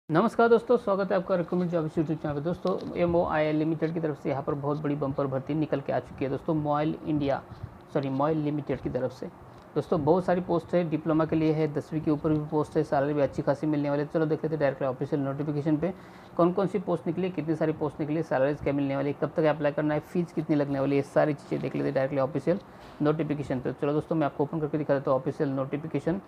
नमस्कार दोस्तों, स्वागत है आपका रिक्रूटमेंट जॉब्स यूट्यूब चैनल पे। दोस्तों MOIL लिमिटेड की तरफ से यहाँ पर बहुत बड़ी बम्पर भर्ती निकल के आ चुकी है दोस्तों। मॉयल लिमिटेड की तरफ से दोस्तों बहुत सारी पोस्ट है। डिप्लोमा के लिए है, 10वीं के ऊपर भी पोस्ट है, सैलरी भी अच्छी खासी मिलने वाली है। चलो देख लेते हैं डायरेक्ट ऑफिशियल नोटिफिकेशन पे कौन कौन सी पोस्ट निकली, कितनी सारी पोस्ट निकली, सैलरीज क्या मिलने वाली है, कब तक अप्लाई करना है, फीस कितनी लगने वाली है, सारी चीज़ें देख लेते हैं डायरेक्टली ऑफिशियल नोटिफिकेशन पे। चलो दोस्तों मैं आपको ओपन करके दिखा देता हूँ ऑफिशियल नोटिफिकेशन।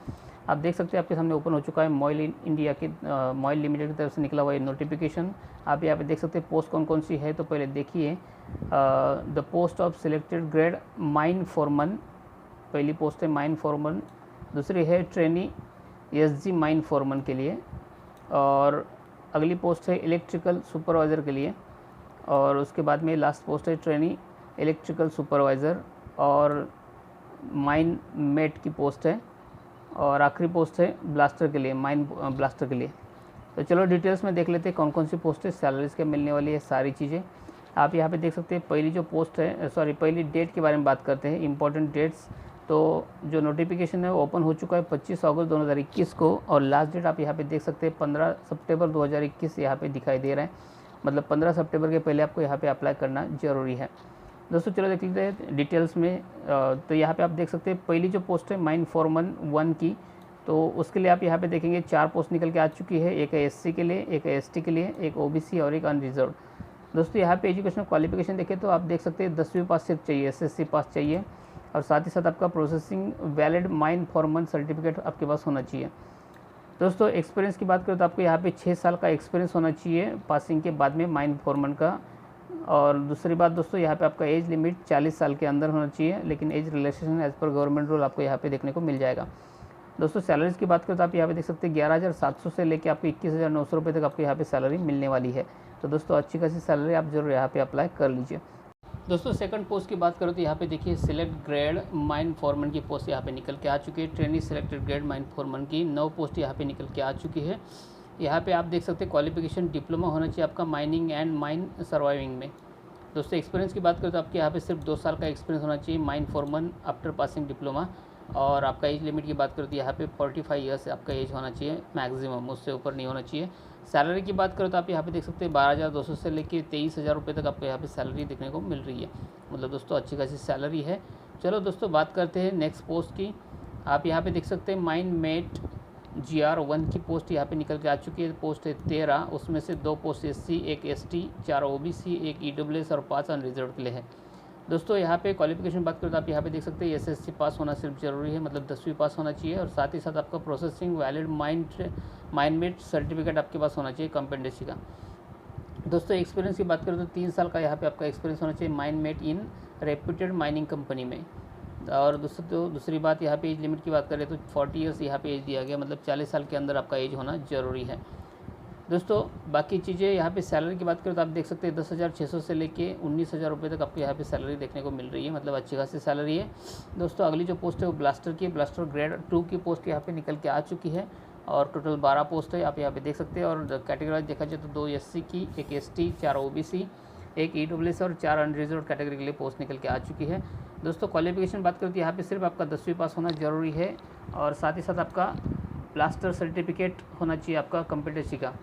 आप देख सकते हैं आपके सामने ओपन हो चुका है मॉयल लिमिटेड की तरफ से निकला हुआ ये नोटिफिकेशन। आप यहाँ पे देख सकते हैं पोस्ट कौन कौन सी है। तो पहले देखिए, the post of selected grade mine Foreman, पहली पोस्ट है माइन फॉरमन। दूसरी है ट्रेनी SG माइन फॉरमन के लिए, और अगली पोस्ट है इलेक्ट्रिकल सुपरवाइज़र के लिए, और उसके बाद में लास्ट पोस्ट है ट्रेनी इलेक्ट्रिकल सुपरवाइज़र और माइन मेट की पोस्ट है, और आखिरी पोस्ट है ब्लास्टर के लिए, माइन ब्लास्टर के लिए। तो चलो डिटेल्स में देख लेते हैं कौन कौन सी पोस्ट है, सैलरीज क्या मिलने वाली है, सारी चीज़ें आप यहाँ पे देख सकते हैं। पहली जो पोस्ट है, पहली डेट के बारे में बात करते हैं, इंपॉर्टेंट डेट्स। तो जो नोटिफिकेशन है वो ओपन हो चुका है 25 अगस्त 2021 को, और लास्ट डेट आप यहाँ पे देख सकते हैं 15 सितंबर 2021 यहाँ पे दिखाई दे रहा है। मतलब 15 सितंबर के पहले आपको यहाँ पे अप्लाई करना ज़रूरी है दोस्तों। चलो देख लेते हैं डिटेल्स में। तो यहाँ पे आप देख सकते हैं पहली जो पोस्ट है माइन फॉरमन 1 की, तो उसके लिए आप यहाँ पे देखेंगे 4 पोस्ट निकल के आ चुकी है। एक है SC के लिए, एक है ST के लिए, एक OBC और एक अनरिजर्व। दोस्तों यहाँ पे एजुकेशनल क्वालिफिकेशन देखें तो आप देख सकते हैं 10वीं पास सिर्फ चाहिए, SSC पास चाहिए, और साथ ही साथ आपका processing valid mine Foreman certificate आपके पास होना चाहिए। दोस्तों एक्सपीरियंस की बात करें तो आपको यहाँ पे 6 साल का एक्सपीरियंस होना चाहिए पासिंग के बाद में माइन फॉरमन का। और दूसरी बात दोस्तों, यहाँ पे आपका एज लिमिट 40 साल के अंदर होना चाहिए, लेकिन age relaxation as per government rule आपको यहाँ पे देखने को मिल जाएगा। दोस्तों सैलरीज की बात करें तो आप यहाँ पे देख सकते हैं 11,700 से लेकर आपको 21,900 रुपये तक आपको यहाँ पे सैलरी मिलने वाली है। तो दोस्तों अच्छी खासी सैलरी आप जरूर यहाँ पे अप्लाई कर लीजिए। दोस्तों सेकंड पोस्ट की बात करो तो यहाँ पे देखिए सिलेक्ट ग्रेड माइन फॉरमन की पोस्ट यहाँ पे निकल के आ चुकी है। Trainee selected grade mine Foreman की 9 पोस्ट यहाँ पे निकल के आ चुकी है। यहाँ पे आप देख सकते हैं क्वालिफिकेशन डिप्लोमा होना चाहिए आपका माइनिंग एंड माइन सर्वाइविंग में। दोस्तों एक्सपीरियंस की बात करें तो आपके यहाँ पे सिर्फ 2 साल का एक्सपीरियंस होना चाहिए mine Foreman after passing diploma. और आपका एज लिमिट की बात करें तो यहाँ पे 45 ईयर्स आपका एज होना चाहिए मैक्सिमम, उससे ऊपर नहीं होना चाहिए। सैलरी की बात करें तो आप यहाँ पे देख सकते हैं 12,200 से लेकर 23,000 रुपये तक आपको यहाँ पे सैलरी देखने को मिल रही है। मतलब दोस्तों अच्छी खासी सैलरी है। चलो दोस्तों बात करते हैं नेक्स्ट पोस्ट की। आप यहाँ पे देख सकते हैं माइन मेट GR1 की पोस्ट यहाँ पे निकल के आ चुकी है। पोस्ट है 13, उसमें से 2 पोस्ट SC, एक ST, 4 OBC, एक EWS और 5 अनरिजर्व के लिए है। दोस्तों यहाँ पे क्वालिफिकेशन बात करें तो आप यहाँ पे देख सकते हैं SSC पास होना सिर्फ जरूरी है, मतलब 10वीं पास होना चाहिए, और साथ ही साथ आपका प्रोसेसिंग वैलिड माइनमेट सर्टिफिकेट आपके पास होना चाहिए कंपेटेंसी का। दोस्तों एक्सपीरियंस की बात करें तो 3 साल का यहाँ पे आपका एक्सपीरियंस होना चाहिए माइनमेट इन रेप्यूटेड माइनिंग कंपनी में। और दूसरी बात यहाँ पे एज लिमिट की बात करें तो 40 ईयर्स यहाँ पे एज दिया गया, मतलब 40 साल के अंदर आपका एज होना ज़रूरी है। दोस्तों बाकी चीज़ें यहाँ पे सैलरी की बात करें तो आप देख सकते हैं 10,600 से लेके 19,000 रुपये तक आपको यहाँ पे सैलरी देखने को मिल रही है, मतलब अच्छी खासी सैलरी है। दोस्तों अगली जो पोस्ट है वो ब्लास्टर की, ब्लास्टर ग्रेड 2 की पोस्ट यहाँ पे निकल के आ चुकी है, और टोटल 12 पोस्ट है आप यहाँ पे देख सकते हैं। और कैटेगराइज देखा जाए तो 2 SC की, एक ST, 4 OBC, एक EWS और 4 अनरिजर्व कैटेगरी के लिए पोस्ट निकल के आ चुकी है। दोस्तों क्वालिफिकेशन बात करें तो यहाँ पे सिर्फ आपका 10वीं पास होना ज़रूरी है, और साथ ही साथ आपका ब्लास्टर सर्टिफिकेट होना चाहिए आपका कंपेटेंसी का।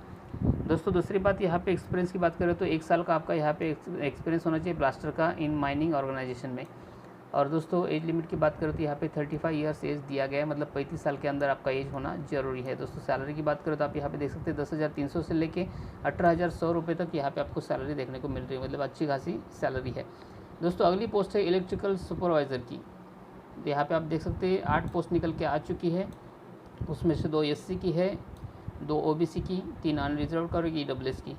दोस्तों दूसरी बात यहाँ पे एक्सपीरियंस की बात करें तो 1 साल का आपका यहाँ पे एक्सपीरियंस होना चाहिए ब्लास्टर का इन माइनिंग ऑर्गेनाइजेशन में। और दोस्तों एज लिमिट की बात करें तो यहाँ पे 35 ईयर्स एज दिया गया है, मतलब 35 साल के अंदर आपका एज होना जरूरी है। दोस्तों सैलरी की बात करें तो आप यहाँ पे देख सकते हैं 10,300 से लेके 18,100 रुपये तक यहाँ पे आपको सैलरी देखने को मिल रही है, मतलब अच्छी खासी सैलरी है। दोस्तों अगली पोस्ट है इलेक्ट्रिकल सुपरवाइज़र की। यहाँ पे आप देख सकते हैं 8 पोस्ट निकल के आ चुकी है, उसमें से 2 SC की है, 2 OBC की, 3 अनरिजर्व का और एक EWS की।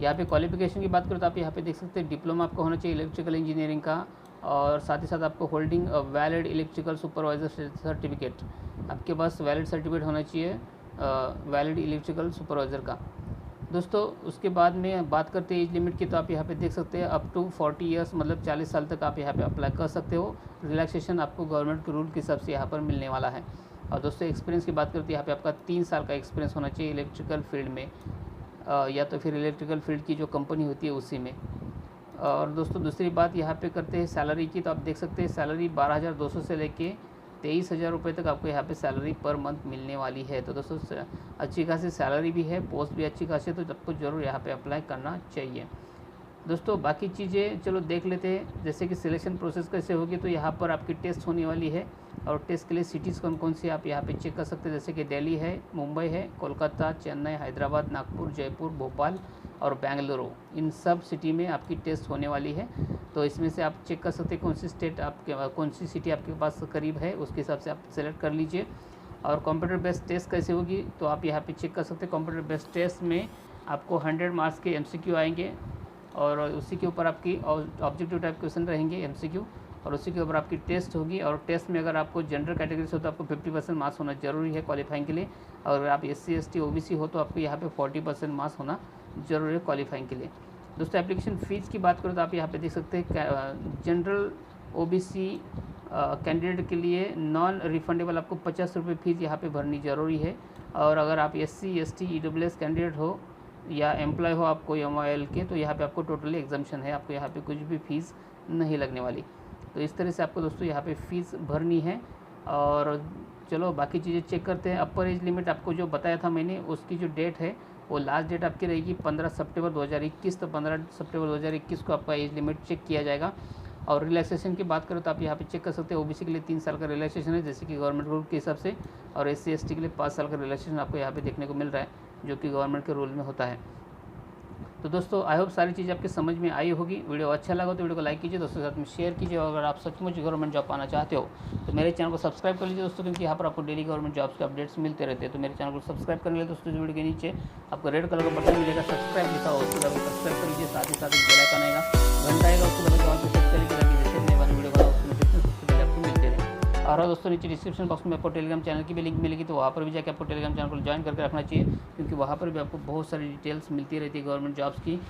यहाँ पे क्वालिफिकेशन की बात करें तो आप यहाँ पे देख सकते हैं डिप्लोमा आपको होना चाहिए इलेक्ट्रिकल इंजीनियरिंग का, और साथ ही साथ आपको holding valid electrical supervisor certificate, आपके पास वैलिड सर्टिफिकेट होना चाहिए वैलिड इलेक्ट्रिकल सुपरवाइज़र का। दोस्तों उसके बाद में बात करते हैं एज लिमिट की, तो आप यहाँ पे देख सकते हैं अप टू 40 ईयर्स, मतलब 40 साल तक आप यहाँ पे अप्लाई कर सकते हो। रिलैक्सेशन आपको गवर्नमेंट के रूल के हिसाब से यहाँ पर मिलने वाला है। और दोस्तों एक्सपीरियंस की बात करते हैं यहाँ पे आपका 3 साल का एक्सपीरियंस होना चाहिए इलेक्ट्रिकल फील्ड में, या तो फिर इलेक्ट्रिकल फील्ड की जो कंपनी होती है उसी में। और दोस्तों दूसरी बात यहाँ पे करते हैं सैलरी की, तो आप देख सकते हैं सैलरी 12,200 से लेके 23,000 रुपये तक आपको यहाँ पे सैलरी पर मंथ मिलने वाली है। तो दोस्तों अच्छी खासी सैलरी भी है, पोस्ट भी अच्छी खासी है, तो आपको ज़रूर यहाँ पे अप्लाई करना चाहिए। दोस्तों बाकी चीज़ें चलो देख लेते हैं, जैसे कि सिलेक्शन प्रोसेस कैसे होगी। तो यहाँ पर आपकी टेस्ट होने वाली है, और टेस्ट के लिए सिटीज़ कौन कौन सी आप यहाँ पे चेक कर सकते हैं, जैसे कि दिल्ली है, मुंबई है, कोलकाता, चेन्नई, हैदराबाद, नागपुर, जयपुर, भोपाल और बेंगलुरु, इन सब सिटी में आपकी टेस्ट होने वाली है। तो इसमें से आप चेक कर सकते हैं कौन सी स्टेट आपके, कौन सी सिटी आपके पास करीब है, उसके हिसाब से आप सेलेक्ट कर लीजिए। और कंप्यूटर बेस्ड टेस्ट कैसे होगी, तो आप यहाँ पे चेक कर सकते हैं। कंप्यूटर बेस्ड टेस्ट में आपको 100 मार्क्स के MCQ आएंगे, और उसी के ऊपर आपकी ऑब्जेक्टिव टाइप क्वेश्चन रहेंगे MCQ, और उसी के ऊपर आपकी टेस्ट होगी। और टेस्ट में अगर आपको जनरल कैटेगरी से हो तो आपको 50% मार्क्स होना जरूरी है क्वालिफाइंग के लिए, और अगर आप SC ST OBC हो तो आपको यहाँ पे 40% मार्क्स होना जरूरी है क्वालिफाइंग के लिए। दोस्तों एप्लीकेशन फ़ीस की बात करो तो आप यहाँ पे देख सकते हैं, जनरल OBC कैंडिडेट के लिए नॉन रिफंडेबल आपको 50 रुपये फ़ीस यहाँ पे भरनी ज़रूरी है। और अगर आप SC ST EWS कैंडिडेट हो या एम्प्लॉय हो आपको MOIL के, तो यहाँ पे आपको टोटली एग्जाम्पशन है, आपको यहाँ पे कुछ भी फ़ीस नहीं लगने वाली। तो इस तरह से आपको दोस्तों यहाँ पे फ़ीस भरनी है। और चलो बाकी चीज़ें चेक करते हैं। अपर एज लिमिट आपको जो बताया था मैंने, उसकी जो डेट है वो लास्ट डेट आपकी रहेगी 15 सितंबर 2021। तो 15 सितंबर 2021 को आपका एज लिमिट चेक किया जाएगा। और रिलैक्सेशन की बात करो तो आप यहाँ पे चेक कर सकते हैं, OBC के लिए 3 साल का रिलैक्सेशन है, जैसे कि गवर्नमेंट रूल के हिसाब से, और SC ST के लिए 5 साल का रिलैक्सेशन आपको यहाँ पे देखने को मिल रहा है, जो कि गवर्नमेंट के रूल में होता है। तो दोस्तों आई होप सारी चीज़ें आपके समझ में आई होगी। वीडियो अच्छा लगा तो वीडियो को लाइक कीजिए, दोस्तों के साथ में शेयर कीजिए। और अगर आप सचमुच गवर्नमेंट जॉब पाना चाहते हो तो मेरे चैनल को सब्सक्राइब कर लीजिए दोस्तों, क्योंकि यहाँ पर आपको डेली गवर्नमेंट जॉब्स के अपडेट्स मिलते रहते हैं। तो मेरे चैनल को सब्सक्राइब करने के लिए दोस्तों वीडियो के नीचे आपको रेड कलर का बटन मिलेगा, सब्सक्राइब लिखा हो, उसको दबाकर सब्सक्राइब कर लीजिए। साथ ही साथ एक बेल आइकन आएगा, घंटा आएगा, उसको दबाकर ऑल पे सेट कर लीजिए, ताकि जैसे नए वाली वीडियो बनाओ उसमें सबसे पहले आपको मिलते रहे। और दोस्तों नीचे डिस्क्रिप्शन बॉक्स में आपको टेलीग्राम चैनल की भी लिंक मिलेगी, तो वहाँ पर भी जाकर आपको टेलीग्राम चैनल को ज्वाइन करके रखना चाहिए, क्योंकि वहाँ पर भी आपको बहुत सारी डिटेल्स मिलती रहती है गवर्नमेंट जॉब्स की,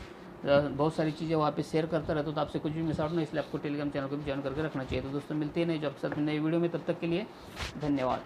बहुत सारी चीज़ें वहाँ पे शेयर करता रहता हूँ, तो आपसे कुछ भी मिस आउट नहीं, इसलिए आपको टेलीग्राम चैनल को भी ज्वाइन करके रखना चाहिए। तो दोस्तों मिलते हैं नए जॉब के साथ नई वीडियो में, तब तक के लिए धन्यवाद।